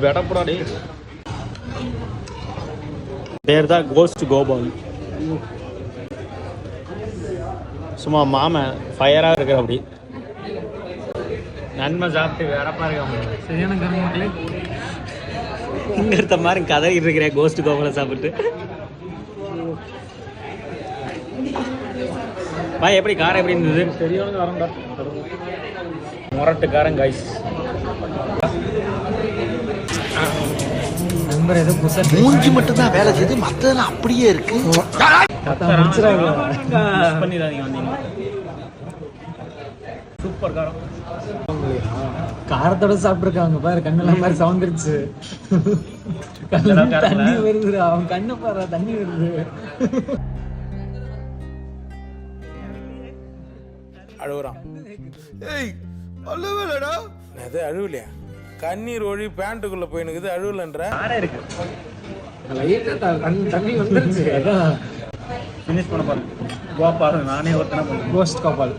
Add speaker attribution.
Speaker 1: வெடப்படாடி பேர் தான் கோஸ்ட் கோபால். சும்மா மாமன் ஃபயராக இருக்கிற அப்படி நன்மை சாப்பிட்டு வேறப்பா இருக்க சரியான கருமக்களே இங்க இருந்த மாதிரி கதறிட்டு இருக்கிறேன் கோஸ்ட் கோபாலை சாப்பிட்டு. பாய் எப்படி காரம் எப்படி இருந்தது? சரியான காரம்டா, முரட்டு காரம் கைஸ். நம்பர் ஏதோ புதுசா மூஞ்சி மட்டும் தான் வேலை செய்யுது, மற்றதெல்லாம் அப்படியே இருக்கு. பண்ணிடாதீங்க வந்தீங்க. சூப்பர் காரம், காரத்தோட சாப்பிட்டுருக்காங்க பாரு. கண்ணெல்லாம் மாதிரி சவுந்துருச்சு, தண்ணி வருது. அவன் கண்ணு பாரு, தண்ணி வருது.
Speaker 2: அழுகுறான். ஏய் அழுவலடா. அது அழுவலையா? கண்ணீர் ஒழி பேண்ட்டுக்குள்ள போயினுக்குது, அழுவலன்ற
Speaker 1: இருக்கு. தண்ணி வந்துருச்சு. ஃபினிஷ் பண்ண பாருங்க. நானே ஒருத்தன கோஸ்ட் கோபால்.